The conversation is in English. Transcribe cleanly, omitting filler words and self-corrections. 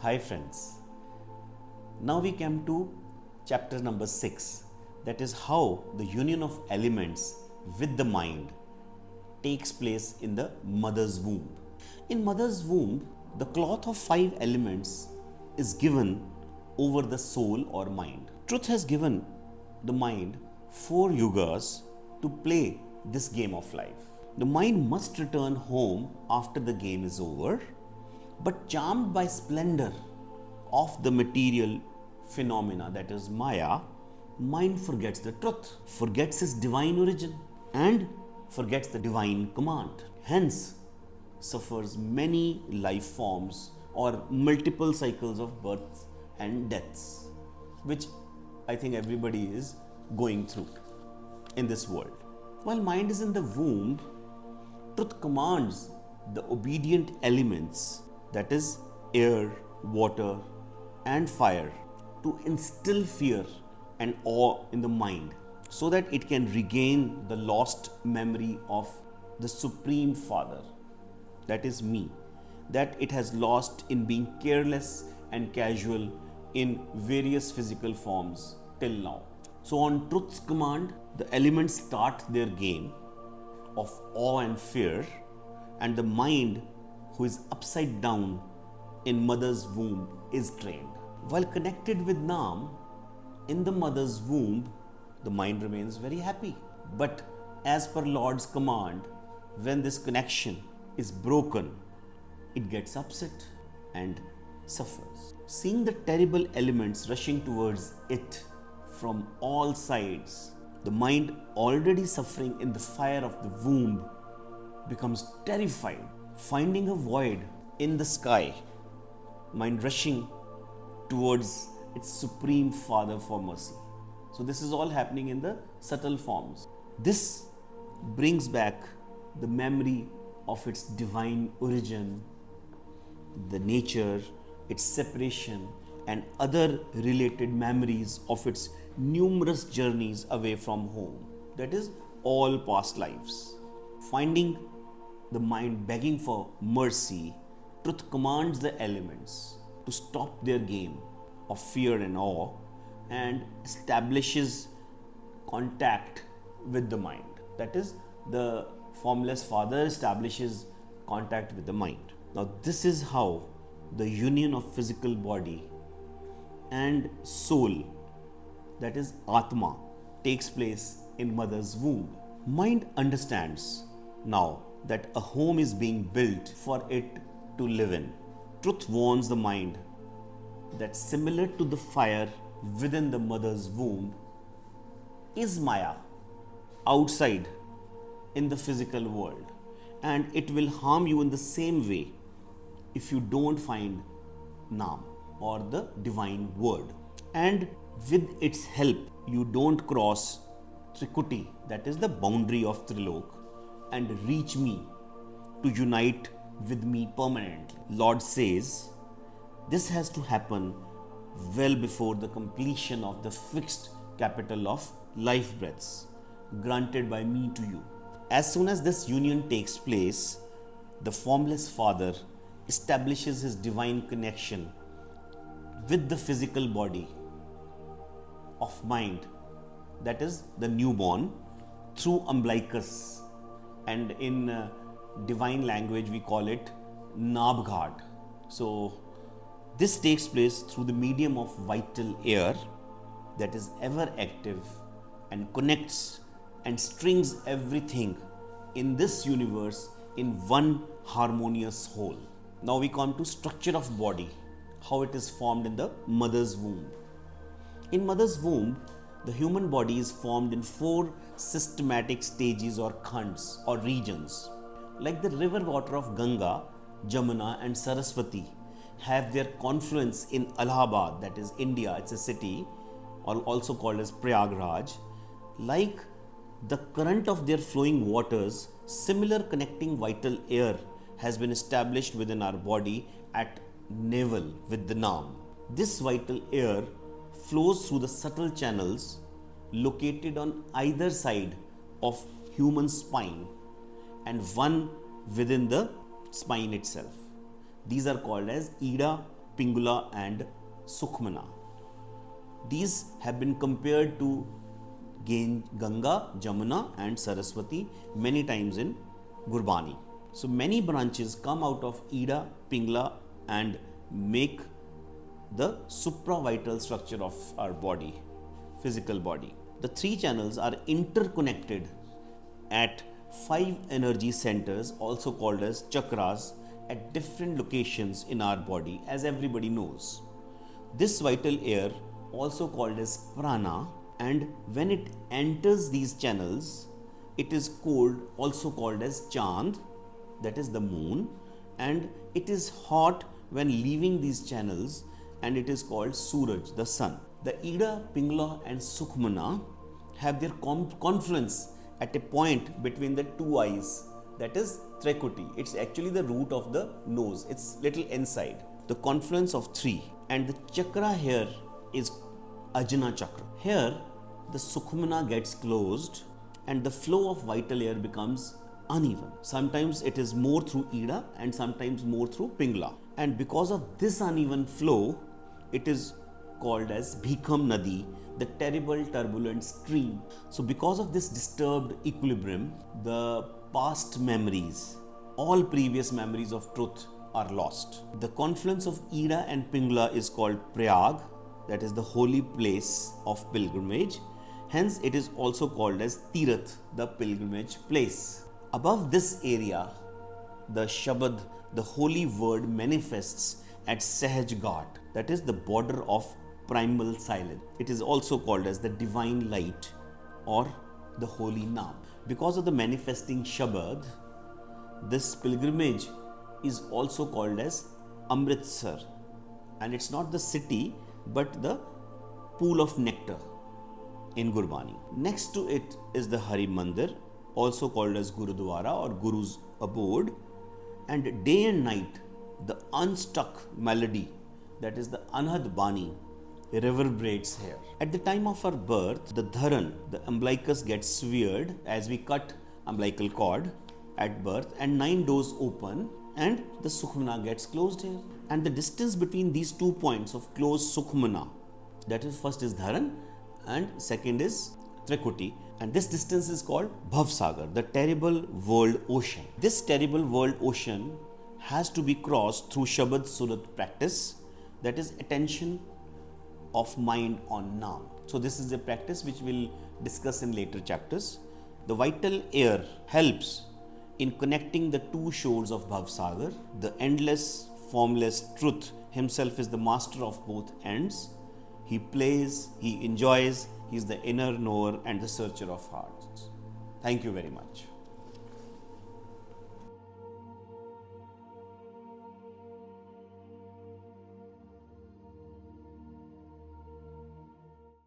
Hi friends. Now we come to chapter number 6, that is how the union of elements with the mind takes place in the mother's womb. In mother's womb, the cloth of 5 elements is given over the soul or mind. Truth has given the mind 4 yugas to play this game of life. The mind must return home after the game is over, but charmed by splendor of the material phenomena, that is Maya, mind forgets the truth, forgets its divine origin, and forgets the divine command. Hence, suffers many life forms or multiple cycles of births and deaths, which I think everybody is going through in this world. While mind is in the womb, truth commands the obedient elements, that is air, water, and fire, to instill fear and awe in the mind so that it can regain the lost memory of the Supreme Father, that is me, that it has lost in being careless and casual in various physical forms till now. So, on truth's command, the elements start their game of awe and fear, and the mind, who is upside down in mother's womb, is trained. While connected with Nam in the mother's womb, the mind remains very happy. But as per Lord's command, when this connection is broken, it gets upset and suffers. Seeing the terrible elements rushing towards it from all sides, the mind, already suffering in the fire of the womb, becomes terrified. Finding a void in the sky, mind rushing towards its Supreme Father for mercy. So this is all happening in the subtle forms. This brings back the memory of its divine origin, the nature, its separation, and other related memories of its numerous journeys away from home, that is all past lives. Finding the mind begging for mercy, truth commands the elements to stop their game of fear and awe and establishes contact with the mind. That is, the formless Father establishes contact with the mind. Now, this is how the union of physical body and soul, that is Atma, takes place in mother's womb. Mind understands now that a home is being built for it to live in. Truth warns the mind that similar to the fire within the mother's womb is Maya outside in the physical world, and it will harm you in the same way if you don't find Nam or the divine word. And with its help, you don't cross Trikuti, that is the boundary of Trilok, and reach me to unite with me permanently. Lord says this has to happen well before the completion of the fixed capital of life breaths granted by me to you. As soon as this union takes place, the formless Father establishes his divine connection with the physical body of mind, that is the newborn, through umbilicus, and in divine language we call it Nabghat. So this takes place through the medium of vital air that is ever active and connects and strings everything in this universe in one harmonious whole. Now we come to structure of body, how it is formed in the mother's womb. In mother's womb, the human body is formed in 4 systematic stages or khands or regions. Like the river water of Ganga, Jamuna and Saraswati have their confluence in Allahabad, that is India, it's a city, or also called as Prayagraj. Like the current of their flowing waters, similar connecting vital air has been established within our body at navel with the Nam. This vital air flows through the subtle channels located on either side of human spine and one within the spine itself. These are called as Ida, Pingula and Sukhmana. These have been compared to Ganga, Jamuna and Saraswati many times in Gurbani. So many branches come out of Ida, Pingla and make the supravital structure of our body, physical body. The three channels are interconnected at 5 energy centers, also called as chakras, at different locations in our body, as everybody knows. This vital air, also called as prana, and when it enters these channels, it is cold, also called as chand, that is the moon, and it is hot when leaving these channels, and it is called Suraj, the sun. The Ida, Pingla and Sukhmana have their confluence at a point between the two eyes, that is Trikuti. It's actually the root of the nose, it's little inside. The confluence of three, and the chakra here is Ajna chakra. Here the Sukhmana gets closed and the flow of vital air becomes uneven. Sometimes it is more through Ida and sometimes more through Pingla. And because of this uneven flow, it is called as Bhikam Nadi, the terrible turbulent stream. So because of this disturbed equilibrium, the past memories, all previous memories of truth are lost. The confluence of Ida and Pingla is called Prayag, that is the holy place of pilgrimage. Hence it is also called as Tirath, the pilgrimage place. Above this area, the Shabad, the holy word, manifests at Sahaj Ghat, that is the border of primal silence. It is also called as the divine light or the holy Naam. Because of the manifesting Shabad, this pilgrimage is also called as Amritsar, and it's not the city but the pool of nectar in Gurbani. Next to it is the Hari Mandir, also called as Gurudwara or Guru's abode, and day and night the unstuck melody, that is the Anhad Bani, reverberates here. At the time of our birth, the dharan, the umbilicus, gets severed as we cut umbilical cord at birth, and 9 doors open and the Sukhmana gets closed here. And the distance between these 2 points of closed Sukhmana, that is, first is dharan and second is Trikuti, and this distance is called Bhavsagar, the terrible world ocean. This terrible world ocean has to be crossed through Shabad Surat practice, that is attention of mind on Naam. So this is a practice which we'll discuss in later chapters. The vital air helps in connecting the two shores of Bhavsagar. The endless, formless truth himself is the master of both ends. He plays, he enjoys, he is the inner knower and the searcher of hearts. Thank you very much.